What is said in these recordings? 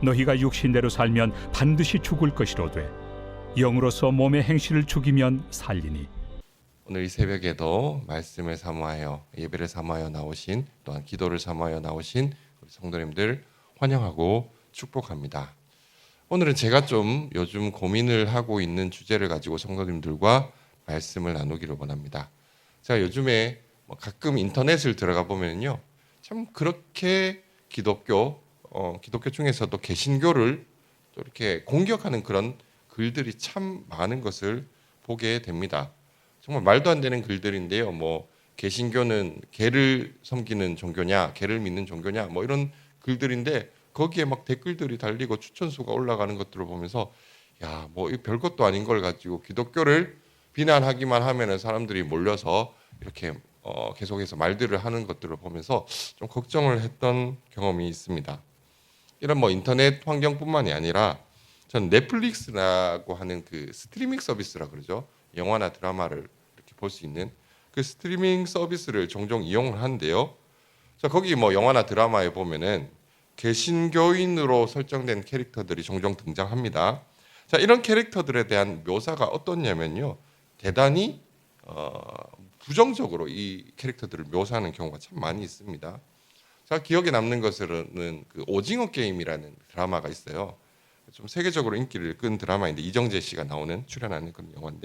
너희가 육신대로 살면 반드시 죽을 것이로되 영으로서 몸의 행실을 죽이면 살리니. 오늘 이 새벽에도 말씀을 사모하여 예배를 사모하여 나오신, 또한 기도를 사모하여 나오신 우리 성도님들 환영하고 축복합니다. 오늘은 제가 좀 요즘 고민을 하고 있는 주제를 가지고 성도님들과 말씀을 나누기를 원합니다. 제가 요즘에 가끔 인터넷을 들어가 보면요, 참 그렇게 기독교 중에서도 개신교를 또 이렇게 공격하는 그런 글들이 참 많은 것을 보게 됩니다. 정말 말도 안 되는 글들인데요. 개신교는 개를 섬기는 종교냐, 개를 믿는 종교냐, 이런 글들인데 거기에 막 댓글들이 달리고 추천수가 올라가는 것들을 보면서 이 별것도 아닌 걸 가지고 기독교를 비난하기만 하면은 사람들이 몰려서 이렇게 계속해서 말들을 하는 것들을 보면서 좀 걱정을 했던 경험이 있습니다. 이런 인터넷 환경뿐만이 아니라 전 넷플릭스라고 하는 그 스트리밍 서비스라 그러죠. 영화나 드라마를 이렇게 볼 수 있는 그 스트리밍 서비스를 종종 이용을 하는데요. 자, 거기 영화나 드라마에 보면은 개신교인으로 설정된 캐릭터들이 종종 등장합니다. 자, 이런 캐릭터들에 대한 묘사가 어떻냐면요, 대단히 부정적으로 이 캐릭터들을 묘사하는 경우가 참 많이 있습니다. 자, 기억에 남는 것은 그 오징어 게임이라는 드라마가 있어요. 좀 세계적으로 인기를 끈 드라마인데 이정재 씨가 출연하는 그런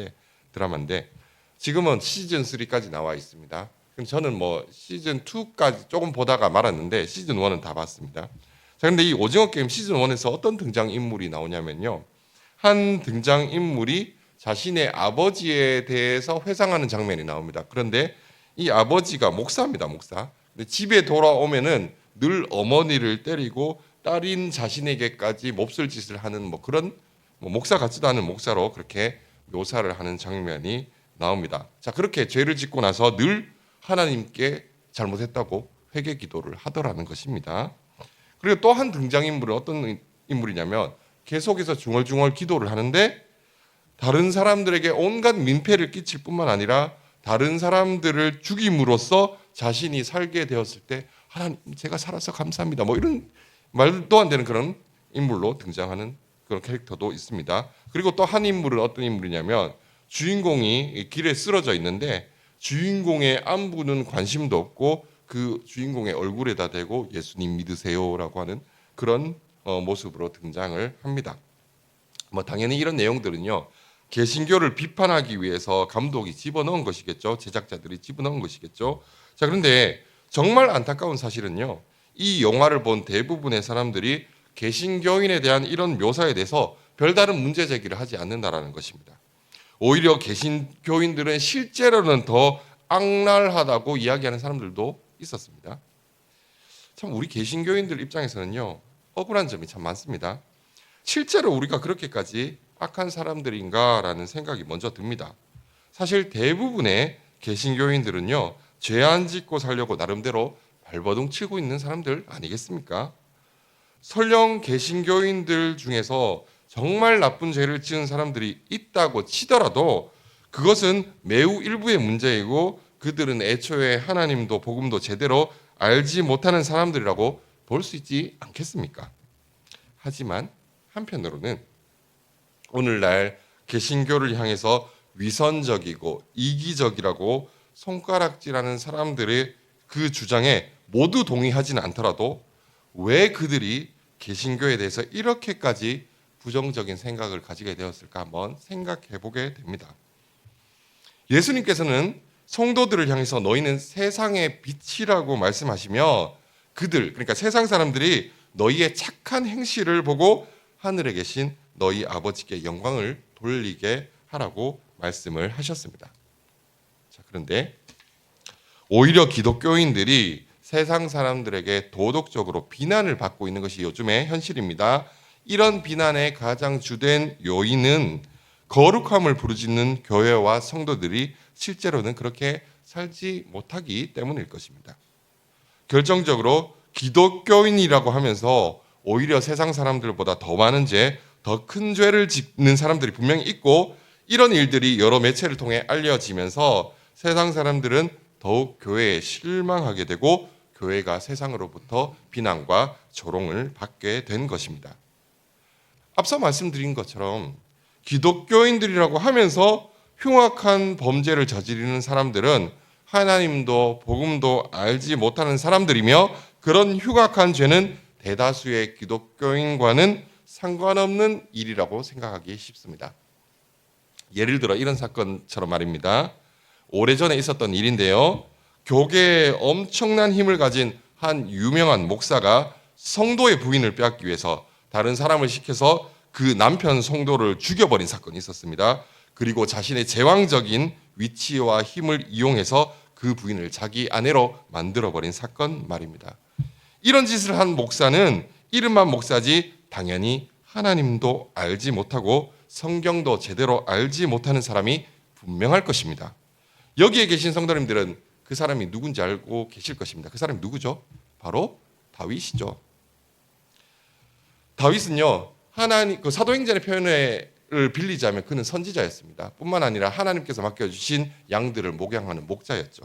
드라마인데 지금은 시즌 3까지 나와 있습니다. 그럼 저는 시즌 2까지 조금 보다가 말았는데 시즌 1은 다 봤습니다. 자, 근데 이 오징어 게임 시즌 1에서 어떤 등장 인물이 나오냐면요, 한 등장 인물이 자신의 아버지에 대해서 회상하는 장면이 나옵니다. 그런데 이 아버지가 목사입니다, 목사. 근데 집에 돌아오면은 늘 어머니를 때리고 딸인 자신에게까지 몹쓸 짓을 하는 그런 목사 같지도 않은 목사로 그렇게 묘사를 하는 장면이 나옵니다. 자, 그렇게 죄를 짓고 나서 늘 하나님께 잘못했다고 회개 기도를 하더라는 것입니다. 그리고 또 한 등장인물은 어떤 인물이냐면 계속해서 중얼중얼 기도를 하는데 다른 사람들에게 온갖 민폐를 끼칠 뿐만 아니라 다른 사람들을 죽임으로써 자신이 살게 되었을 때 하나님, 제가 살아서 감사합니다, 이런 말도 안 되는 그런 인물로 등장하는 그런 캐릭터도 있습니다. 그리고 또 한 인물은 어떤 인물이냐면 주인공이 길에 쓰러져 있는데 주인공의 안부는 관심도 없고 그 주인공의 얼굴에다 대고 예수님 믿으세요라고 하는 그런 모습으로 등장을 합니다. 당연히 이런 내용들은요, 개신교를 비판하기 위해서 감독이 집어넣은 것이겠죠. 제작자들이 집어넣은 것이겠죠. 자, 그런데 정말 안타까운 사실은요, 이 영화를 본 대부분의 사람들이 개신교인에 대한 이런 묘사에 대해서 별다른 문제 제기를 하지 않는다라는 것입니다. 오히려 개신교인들은 실제로는 더 악랄하다고 이야기하는 사람들도 있었습니다. 참 우리 개신교인들 입장에서는요, 억울한 점이 참 많습니다. 실제로 우리가 그렇게까지 악한 사람들인가라는 생각이 먼저 듭니다. 사실 대부분의 개신교인들은요, 죄 안 짓고 살려고 나름대로 발버둥 치고 있는 사람들 아니겠습니까? 설령 개신교인들 중에서 정말 나쁜 죄를 지은 사람들이 있다고 치더라도 그것은 매우 일부의 문제이고 그들은 애초에 하나님도 복음도 제대로 알지 못하는 사람들이라고 볼 수 있지 않겠습니까? 하지만 한편으로는 오늘날 개신교를 향해서 위선적이고 이기적이라고 손가락질하는 사람들의 그 주장에 모두 동의하지는 않더라도 왜 그들이 개신교에 대해서 이렇게까지 부정적인 생각을 가지게 되었을까 한번 생각해 보게 됩니다. 예수님께서는 성도들을 향해서 너희는 세상의 빛이라고 말씀하시며 그러니까 세상 사람들이 너희의 착한 행실을 보고 하늘에 계신 너희 아버지께 영광을 돌리게 하라고 말씀을 하셨습니다. 자, 그런데 오히려 기독교인들이 세상 사람들에게 도덕적으로 비난을 받고 있는 것이 요즘의 현실입니다. 이런 비난의 가장 주된 요인은 거룩함을 부르짖는 교회와 성도들이 실제로는 그렇게 살지 못하기 때문일 것입니다. 결정적으로 기독교인이라고 하면서 오히려 세상 사람들보다 더 많은 죄, 더 큰 죄를 짓는 사람들이 분명히 있고 이런 일들이 여러 매체를 통해 알려지면서 세상 사람들은 더욱 교회에 실망하게 되고 교회가 세상으로부터 비난과 조롱을 받게 된 것입니다. 앞서 말씀드린 것처럼 기독교인들이라고 하면서 흉악한 범죄를 저지르는 사람들은 하나님도 복음도 알지 못하는 사람들이며, 그런 흉악한 죄는 대다수의 기독교인과는 상관없는 일이라고 생각하기 쉽습니다. 예를 들어 이런 사건처럼 말입니다. 오래전에 있었던 일인데요. 교계에 엄청난 힘을 가진 한 유명한 목사가 성도의 부인을 빼앗기 위해서 다른 사람을 시켜서 그 남편 성도를 죽여버린 사건이 있었습니다. 그리고 자신의 제왕적인 위치와 힘을 이용해서 그 부인을 자기 아내로 만들어버린 사건 말입니다. 이런 짓을 한 목사는 이름만 목사지 당연히 하나님도 알지 못하고 성경도 제대로 알지 못하는 사람이 분명할 것입니다. 여기에 계신 성도님들은 그 사람이 누군지 알고 계실 것입니다. 그 사람이 누구죠? 바로 다윗이죠. 다윗은요, 하나님 그 사도행전의 표현을 빌리자면 그는 선지자였습니다. 뿐만 아니라 하나님께서 맡겨주신 양들을 목양하는 목자였죠.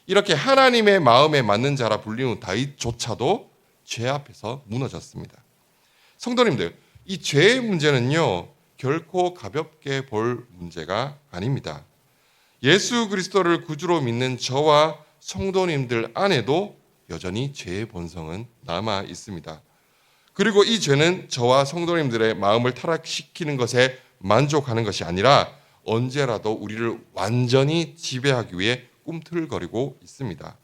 이렇게 하나님의 마음에 맞는 자라 불리는 다윗조차도 죄 앞에서 무너졌습니다. 성도님들, 이 죄의 문제는요, 결코 가볍게 볼 문제가 아닙니다. 예수 그리스도를 구주로 믿는 저와 성도님들 안에도 여전히 죄의 본성은 남아 있습니다. 그리고 이 죄는 저와 성도님들의 마음을 타락시키는 것에 만족하는 것이 아니라 언제라도 우리를 완전히 지배하기 위해 꿈틀거리고 있습니다.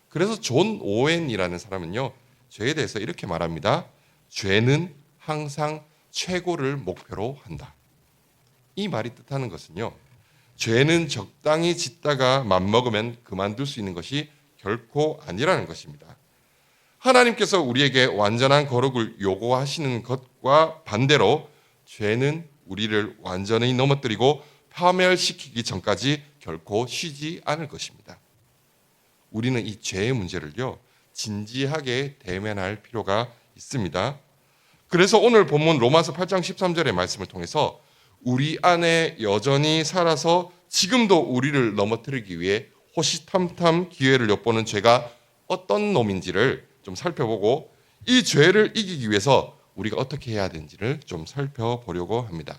그래서 존 오웬이라는 사람은요, 죄에 대해서 이렇게 말합니다. 죄는 항상 최고를 목표로 한다. 이 말이 뜻하는 것은요, 죄는 적당히 짓다가 맘먹으면 그만둘 수 있는 것이 결코 아니라는 것입니다. 하나님께서 우리에게 완전한 거룩을 요구하시는 것과 반대로 죄는 우리를 완전히 넘어뜨리고 파멸시키기 전까지 결코 쉬지 않을 것입니다. 우리는 이 죄의 문제를요, 진지하게 대면할 필요가 있습니다. 그래서 오늘 본문 로마서 8장 13절의 말씀을 통해서 우리 안에 여전히 살아서 지금도 우리를 넘어뜨리기 위해 호시탐탐 기회를 엿보는 죄가 어떤 놈인지를 좀 살펴보고, 이 죄를 이기기 위해서 우리가 어떻게 해야 되는지를 좀 살펴보려고 합니다.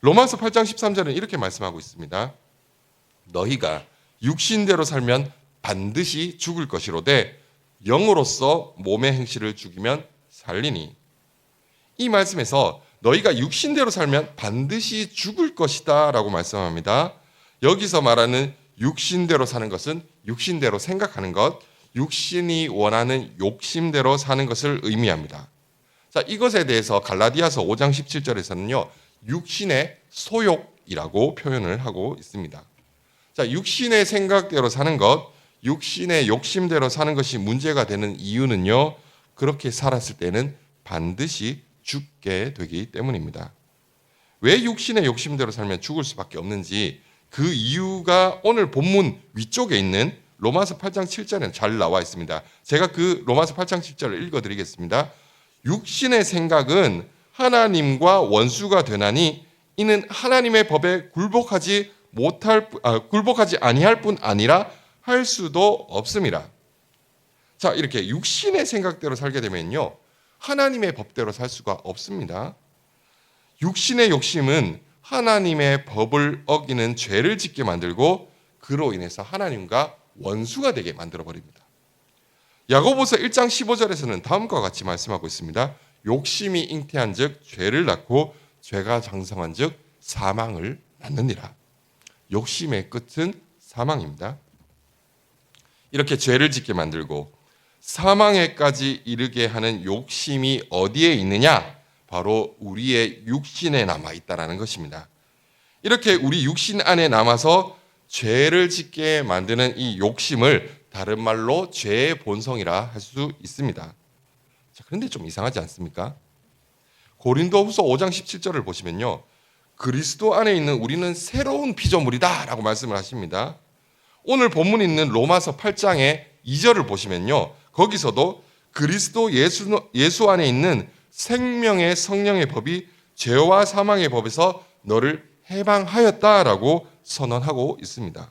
로마서 8장 13절은 이렇게 말씀하고 있습니다. 너희가 육신대로 살면 반드시 죽을 것이로되 영으로서 몸의 행실을 죽이면 살리니. 이 말씀에서 너희가 육신대로 살면 반드시 죽을 것이다 라고 말씀합니다. 여기서 말하는 육신대로 사는 것은 육신대로 생각하는 것, 육신이 원하는 욕심대로 사는 것을 의미합니다. 자, 이것에 대해서 갈라디아서 5장 17절에서는요, 육신의 소욕이라고 표현을 하고 있습니다. 자, 육신의 생각대로 사는 것, 육신의 욕심대로 사는 것이 문제가 되는 이유는요, 그렇게 살았을 때는 반드시 죽게 되기 때문입니다. 왜 육신의 욕심대로 살면 죽을 수밖에 없는지 그 이유가 오늘 본문 위쪽에 있는 로마서 8장 7절에 잘 나와 있습니다. 제가 그 로마서 8장 7절을 읽어드리겠습니다. 육신의 생각은 하나님과 원수가 되나니 이는 하나님의 법에 굴복하지 아니할 뿐 아니라 할 수도 없습니다. 자, 이렇게 육신의 생각대로 살게 되면요, 하나님의 법대로 살 수가 없습니다. 육신의 욕심은 하나님의 법을 어기는 죄를 짓게 만들고 그로 인해서 하나님과 원수가 되게 만들어버립니다. 야고보서 1장 15절에서는 다음과 같이 말씀하고 있습니다. 욕심이 잉태한 즉 죄를 낳고 죄가 장성한 즉 사망을 낳느니라. 욕심의 끝은 사망입니다. 이렇게 죄를 짓게 만들고 사망에까지 이르게 하는 욕심이 어디에 있느냐? 바로 우리의 육신에 남아 있다라는 것입니다. 이렇게 우리 육신 안에 남아서 죄를 짓게 만드는 이 욕심을 다른 말로 죄의 본성이라 할 수 있습니다. 자, 그런데 좀 이상하지 않습니까? 고린도후서 5장 17절을 보시면요, 그리스도 안에 있는 우리는 새로운 피조물이다 라고 말씀을 하십니다. 오늘 본문에 있는 로마서 8장의 2절을 보시면요, 거기서도 그리스도 예수 안에 있는 생명의 성령의 법이 죄와 사망의 법에서 너를 해방하였다라고 선언하고 있습니다.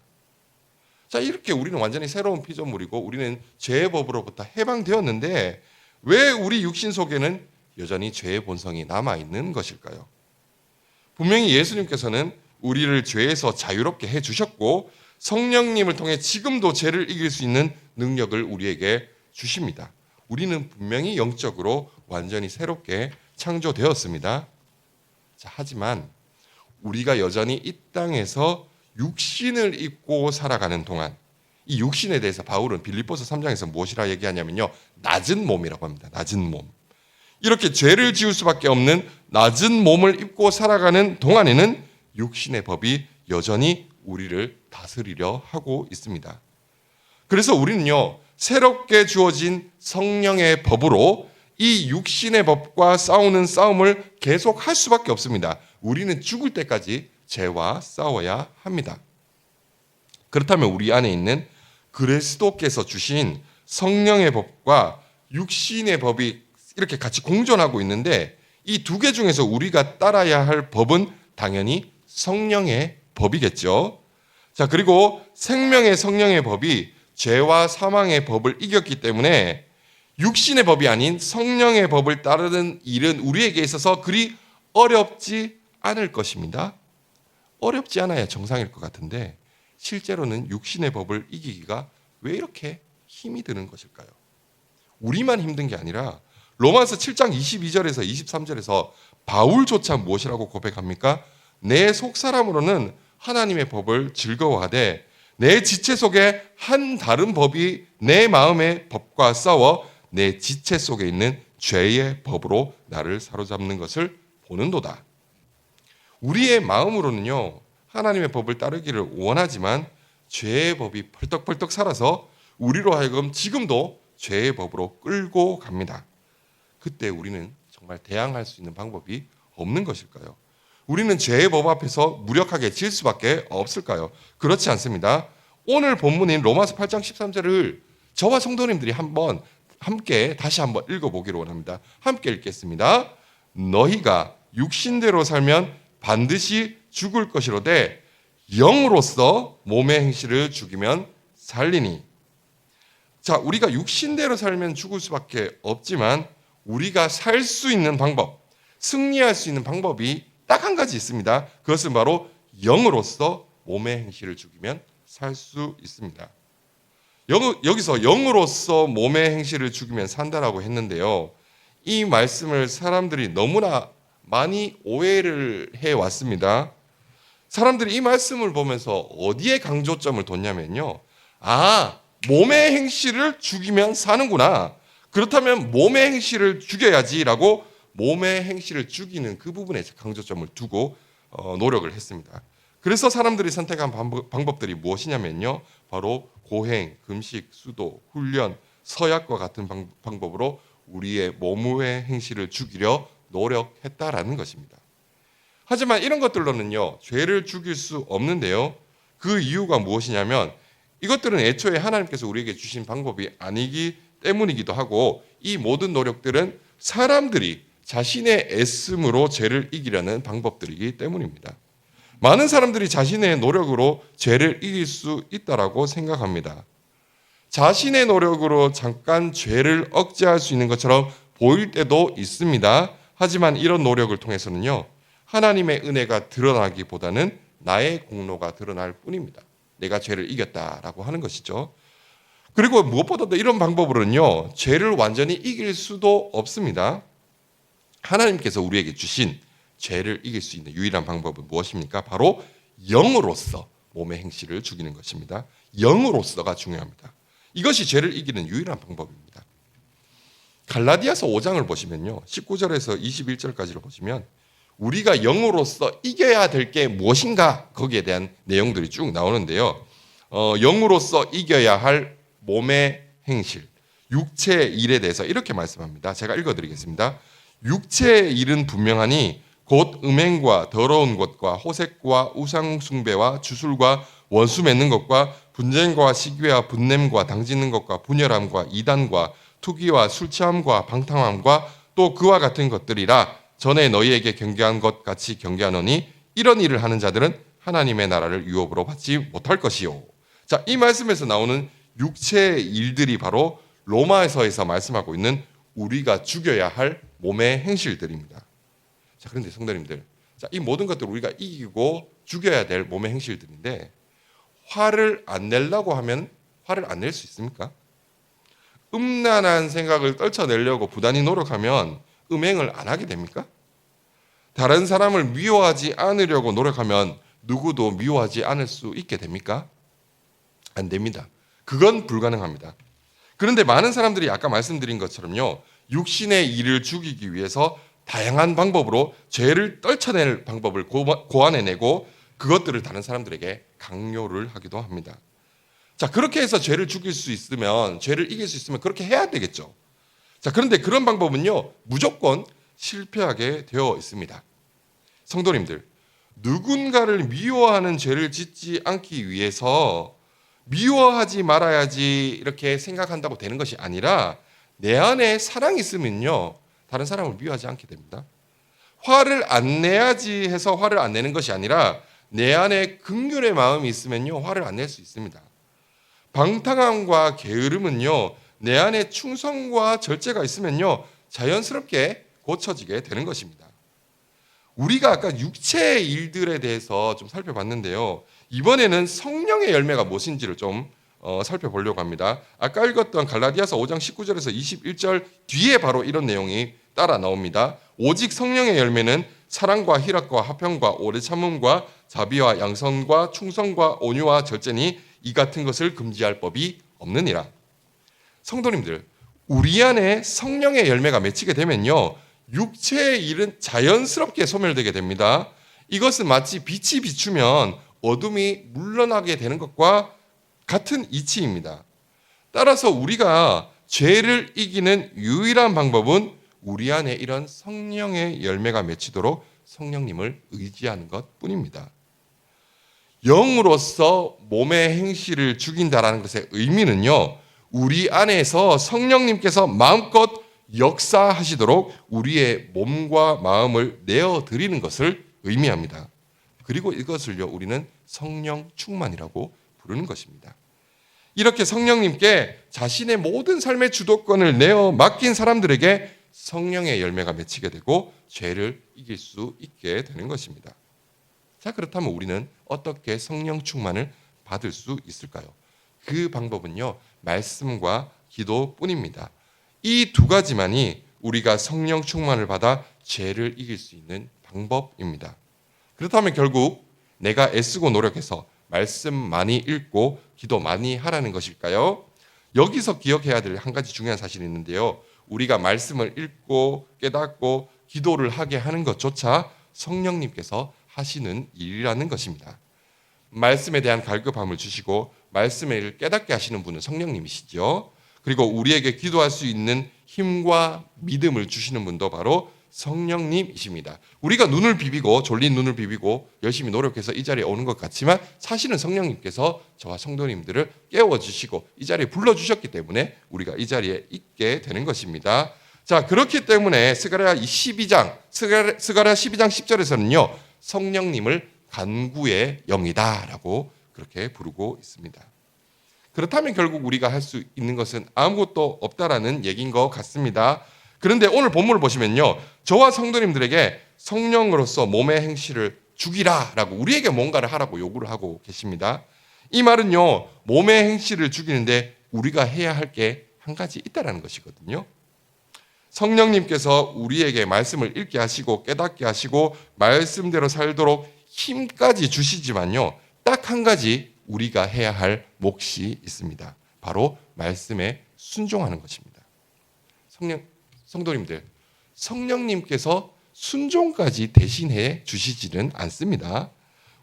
자, 이렇게 우리는 완전히 새로운 피조물이고 우리는 죄의 법으로부터 해방되었는데 왜 우리 육신 속에는 여전히 죄의 본성이 남아 있는 것일까요? 분명히 예수님께서는 우리를 죄에서 자유롭게 해 주셨고 성령님을 통해 지금도 죄를 이길 수 있는 능력을 우리에게 주십니다. 우리는 분명히 영적으로 완전히 새롭게 창조되었습니다. 자, 하지만 우리가 여전히 이 땅에서 육신을 입고 살아가는 동안 이 육신에 대해서 바울은 빌립보서 3장에서 무엇이라 얘기하냐면요. 낮은 몸이라고 합니다. 낮은 몸. 이렇게 죄를 지을 수밖에 없는 낮은 몸을 입고 살아가는 동안에는 육신의 법이 여전히 우리를 다스리려 하고 있습니다. 그래서 우리는요, 새롭게 주어진 성령의 법으로 이 육신의 법과 싸우는 싸움을 계속할 수밖에 없습니다. 우리는 죽을 때까지 죄와 싸워야 합니다. 그렇다면 우리 안에 있는 그리스도께서 주신 성령의 법과 육신의 법이 이렇게 같이 공존하고 있는데 이 두 개 중에서 우리가 따라야 할 법은 당연히 성령의 법이겠죠. 자, 그리고 생명의 성령의 법이 죄와 사망의 법을 이겼기 때문에 육신의 법이 아닌 성령의 법을 따르는 일은 우리에게 있어서 그리 어렵지 않을 것입니다. 어렵지 않아야 정상일 것 같은데 실제로는 육신의 법을 이기기가 왜 이렇게 힘이 드는 것일까요? 우리만 힘든 게 아니라 로마서 7장 22절에서 23절에서 바울조차 무엇이라고 고백합니까? 내 속사람으로는 하나님의 법을 즐거워하되 내 지체 속에 한 다른 법이 내 마음의 법과 싸워 내 지체 속에 있는 죄의 법으로 나를 사로잡는 것을 보는도다. 우리의 마음으로는요, 하나님의 법을 따르기를 원하지만 죄의 법이 펄떡펄떡 살아서 우리로 하여금 지금도 죄의 법으로 끌고 갑니다. 그때 우리는 정말 대항할 수 있는 방법이 없는 것일까요? 우리는 죄의 법 앞에서 무력하게 질 수밖에 없을까요? 그렇지 않습니다. 오늘 본문인 로마서 8장 13절을 저와 성도님들이 다시 한번 읽어보기를 원합니다. 함께 읽겠습니다. 너희가 육신대로 살면 반드시 죽을 것이로되 영으로서 몸의 행실을 죽이면 살리니. 자, 우리가 육신대로 살면 죽을 수밖에 없지만 우리가 살 수 있는 방법, 승리할 수 있는 방법이 딱 한 가지 있습니다. 그것은 바로 영으로서 몸의 행실을 죽이면 살 수 있습니다. 여기서 영으로서 몸의 행실을 죽이면 산다라고 했는데요. 이 말씀을 사람들이 너무나 많이 오해를 해왔습니다. 사람들이 이 말씀을 보면서 어디에 강조점을 뒀냐면요. 몸의 행실을 죽이면 사는구나. 그렇다면 몸의 행실을 죽여야지라고 몸의 행실을 죽이는 그 부분에 강조점을 두고 노력을 했습니다. 그래서 사람들이 선택한 방법들이 무엇이냐면요. 바로 고행, 금식, 수도, 훈련, 서약과 같은 방법으로 우리의 몸의 행실을 죽이려 노력했다라는 것입니다. 하지만 이런 것들로는요, 죄를 죽일 수 없는데요. 그 이유가 무엇이냐면 이것들은 애초에 하나님께서 우리에게 주신 방법이 아니기 때문이기도 하고 이 모든 노력들은 사람들이 자신의 애씀으로 죄를 이기려는 방법들이기 때문입니다. 많은 사람들이 자신의 노력으로 죄를 이길 수 있다라고 생각합니다. 자신의 노력으로 잠깐 죄를 억제할 수 있는 것처럼 보일 때도 있습니다. 하지만 이런 노력을 통해서는요, 하나님의 은혜가 드러나기보다는 나의 공로가 드러날 뿐입니다. 내가 죄를 이겼다라고 하는 것이죠. 그리고 무엇보다도 이런 방법으로는요, 죄를 완전히 이길 수도 없습니다. 하나님께서 우리에게 주신 죄를 이길 수 있는 유일한 방법은 무엇입니까? 바로 영으로서 몸의 행실을 죽이는 것입니다. 영으로서가 중요합니다. 이것이 죄를 이기는 유일한 방법입니다. 갈라디아서 5장을 보시면요, 19절에서 21절까지를 보시면 우리가 영으로서 이겨야 될 게 무엇인가 거기에 대한 내용들이 쭉 나오는데요. 영으로서 이겨야 할 몸의 행실, 육체의 일에 대해서 이렇게 말씀합니다. 제가 읽어드리겠습니다. 육체의 일은 분명하니 곧 음행과 더러운 것과 호색과 우상숭배와 주술과 원수 맺는 것과 분쟁과 시기와 분냄과 당짓는 것과 분열함과 이단과 투기와 술취함과 방탕함과 또 그와 같은 것들이라. 전에 너희에게 경계한 것 같이 경계하노니 이런 일을 하는 자들은 하나님의 나라를 유업으로 받지 못할 것이요. 자, 이 말씀에서 나오는 육체의 일들이 바로 로마서에서 말씀하고 있는 우리가 죽여야 할 몸의 행실들입니다. 자, 그런데 성도님들, 자, 이 모든 것들을 우리가 이기고 죽여야 될 몸의 행실들인데 화를 안 내려고 하면 화를 안 낼 수 있습니까? 음란한 생각을 떨쳐내려고 부단히 노력하면 음행을 안 하게 됩니까? 다른 사람을 미워하지 않으려고 노력하면 누구도 미워하지 않을 수 있게 됩니까? 안 됩니다. 그건 불가능합니다. 그런데 많은 사람들이 아까 말씀드린 것처럼요, 육신의 이를 죽이기 위해서 다양한 방법으로 죄를 떨쳐낼 방법을 고안해내고 그것들을 다른 사람들에게 강요를 하기도 합니다. 자, 그렇게 해서 죄를 죽일 수 있으면, 죄를 이길 수 있으면 그렇게 해야 되겠죠. 자, 그런데 그런 방법은요, 무조건 실패하게 되어 있습니다. 성도님들, 누군가를 미워하는 죄를 짓지 않기 위해서 미워하지 말아야지 이렇게 생각한다고 되는 것이 아니라 내 안에 사랑이 있으면요, 다른 사람을 미워하지 않게 됩니다. 화를 안 내야지 해서 화를 안 내는 것이 아니라 내 안에 긍휼의 마음이 있으면요, 화를 안 낼 수 있습니다. 방탕함과 게으름은요, 내 안에 충성과 절제가 있으면요, 자연스럽게 고쳐지게 되는 것입니다. 우리가 아까 육체의 일들에 대해서 좀 살펴봤는데요, 이번에는 성령의 열매가 무엇인지를 좀 살펴보려고 합니다. 아까 읽었던 갈라디아서 5장 19절에서 21절 뒤에 바로 이런 내용이 따라 나옵니다. 오직 성령의 열매는 사랑과 희락과 화평과 오래 참음과 자비와 양선과 충성과 온유와 절제니 이 같은 것을 금지할 법이 없느니라. 성도님들, 우리 안에 성령의 열매가 맺히게 되면요, 육체의 일은 자연스럽게 소멸되게 됩니다. 이것은 마치 빛이 비추면 어둠이 물러나게 되는 것과 같은 이치입니다. 따라서 우리가 죄를 이기는 유일한 방법은 우리 안에 이런 성령의 열매가 맺히도록 성령님을 의지하는 것뿐입니다. 영으로서 몸의 행실을 죽인다라는 것의 의미는요, 우리 안에서 성령님께서 마음껏 역사하시도록 우리의 몸과 마음을 내어드리는 것을 의미합니다. 그리고 이것을요, 우리는 성령 충만이라고 부르는 것입니다. 이렇게 성령님께 자신의 모든 삶의 주도권을 내어 맡긴 사람들에게 성령의 열매가 맺히게 되고 죄를 이길 수 있게 되는 것입니다. 자, 그렇다면 우리는 어떻게 성령 충만을 받을 수 있을까요? 그 방법은요, 말씀과 기도뿐입니다. 이 두 가지만이 우리가 성령 충만을 받아 죄를 이길 수 있는 방법입니다. 그렇다면 결국 내가 애쓰고 노력해서 말씀 많이 읽고 기도 많이 하라는 것일까요? 여기서 기억해야 될 한 가지 중요한 사실이 있는데요, 우리가 말씀을 읽고 깨닫고 기도를 하게 하는 것조차 성령님께서 하시는 일이라는 것입니다. 말씀에 대한 갈급함을 주시고 말씀을 깨닫게 하시는 분은 성령님이시죠. 그리고 우리에게 기도할 수 있는 힘과 믿음을 주시는 분도 바로 성령님이십니다. 우리가 눈을 비비고 졸린 눈을 비비고 열심히 노력해서 이 자리에 오는 것 같지만 사실은 성령님께서 저와 성도님들을 깨워주시고 이 자리에 불러주셨기 때문에 우리가 이 자리에 있게 되는 것입니다. 자, 그렇기 때문에 스가랴 12장 10절에서는요, 성령님을 간구의 영이다라고 그렇게 부르고 있습니다. 그렇다면 결국 우리가 할 수 있는 것은 아무것도 없다라는 얘기인 것 같습니다. 그런데 오늘 본문을 보시면요, 저와 성도님들에게 성령으로서 몸의 행실을 죽이라라고 우리에게 뭔가를 하라고 요구를 하고 계십니다. 이 말은요, 몸의 행실을 죽이는데 우리가 해야 할 게 한 가지 있다라는 것이거든요. 성령님께서 우리에게 말씀을 읽게 하시고 깨닫게 하시고 말씀대로 살도록 힘까지 주시지만요, 딱 한 가지 우리가 해야 할 몫이 있습니다. 바로 말씀에 순종하는 것입니다. 성도님들, 성령님께서 순종까지 대신해 주시지는 않습니다.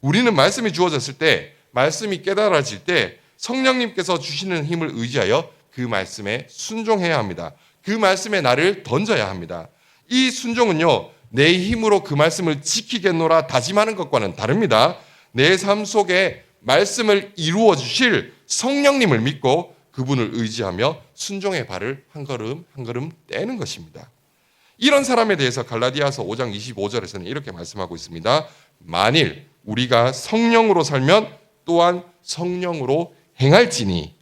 우리는 말씀이 주어졌을 때, 말씀이 깨달아질 때 성령님께서 주시는 힘을 의지하여 그 말씀에 순종해야 합니다. 그 말씀에 나를 던져야 합니다. 이 순종은요, 내 힘으로 그 말씀을 지키겠노라 다짐하는 것과는 다릅니다. 내 삶 속에 말씀을 이루어 주실 성령님을 믿고 그분을 의지하며 순종의 발을 한 걸음 한 걸음 떼는 것입니다. 이런 사람에 대해서 갈라디아서 5장 25절에서는 이렇게 말씀하고 있습니다. 만일 우리가 성령으로 살면 또한 성령으로 행할지니.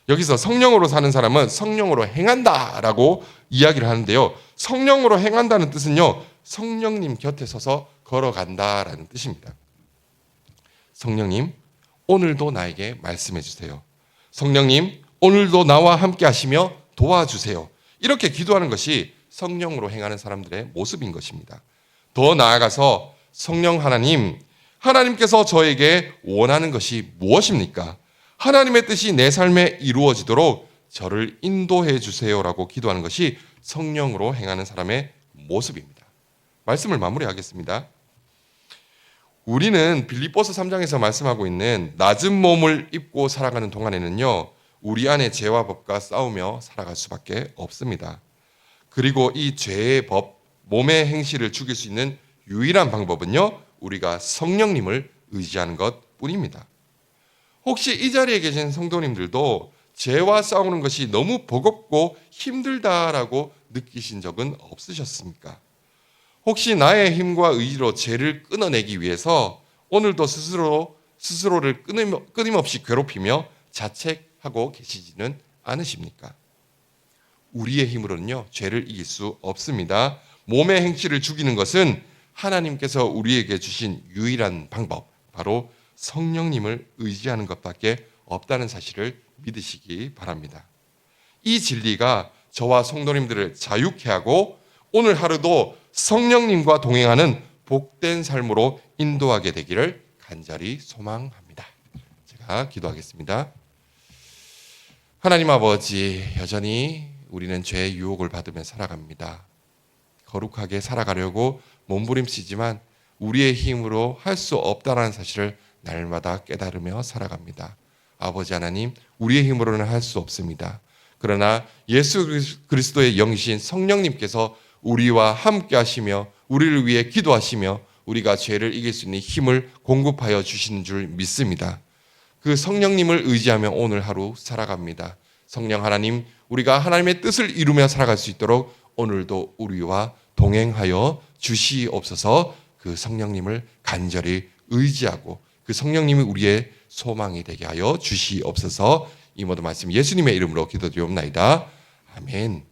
여기서 성령으로 사는 사람은 성령으로 행한다라고 이야기를 하는데요. 성령으로 행한다는 뜻은요, 성령님 곁에 서서 걸어간다라는 뜻입니다. 성령님, 오늘도 나에게 말씀해 주세요. 성령님, 오늘도 나와 함께 하시며 도와주세요. 이렇게 기도하는 것이 성령으로 행하는 사람들의 모습인 것입니다. 더 나아가서 성령 하나님, 하나님께서 저에게 원하는 것이 무엇입니까? 하나님의 뜻이 내 삶에 이루어지도록 저를 인도해 주세요라고 기도하는 것이 성령으로 행하는 사람의 모습입니다. 말씀을 마무리하겠습니다. 우리는 빌립보서 3장에서 말씀하고 있는 낮은 몸을 입고 살아가는 동안에는요, 우리 안에 죄와 법과 싸우며 살아갈 수밖에 없습니다. 그리고 이 죄의 법, 몸의 행실을 죽일 수 있는 유일한 방법은요, 우리가 성령님을 의지하는 것 뿐입니다. 혹시 이 자리에 계신 성도님들도 죄와 싸우는 것이 너무 버겁고 힘들다라고 느끼신 적은 없으셨습니까? 혹시 나의 힘과 의지로 죄를 끊어내기 위해서 오늘도 스스로를 끊임없이 괴롭히며 자책하고 계시지는 않으십니까? 우리의 힘으로는요, 죄를 이길 수 없습니다. 몸의 행실을 죽이는 것은 하나님께서 우리에게 주신 유일한 방법, 바로 성령님을 의지하는 것밖에 없다는 사실을 믿으시기 바랍니다. 이 진리가 저와 성도님들을 자유케 하고 오늘 하루도 성령님과 동행하는 복된 삶으로 인도하게 되기를 간절히 소망합니다. 제가 기도하겠습니다. 하나님 아버지, 여전히 우리는 죄의 유혹을 받으며 살아갑니다. 거룩하게 살아가려고 몸부림치지만 우리의 힘으로 할 수 없다는 사실을 날마다 깨달으며 살아갑니다. 아버지 하나님, 우리의 힘으로는 할 수 없습니다. 그러나 예수 그리스도의 영이신 성령님께서 우리와 함께 하시며 우리를 위해 기도하시며 우리가 죄를 이길 수 있는 힘을 공급하여 주시는 줄 믿습니다. 그 성령님을 의지하며 오늘 하루 살아갑니다. 성령 하나님, 우리가 하나님의 뜻을 이루며 살아갈 수 있도록 오늘도 우리와 동행하여 주시옵소서. 그 성령님을 간절히 의지하고 그 성령님이 우리의 소망이 되게 하여 주시옵소서. 이 모든 말씀 예수님의 이름으로 기도드리옵나이다. 아멘.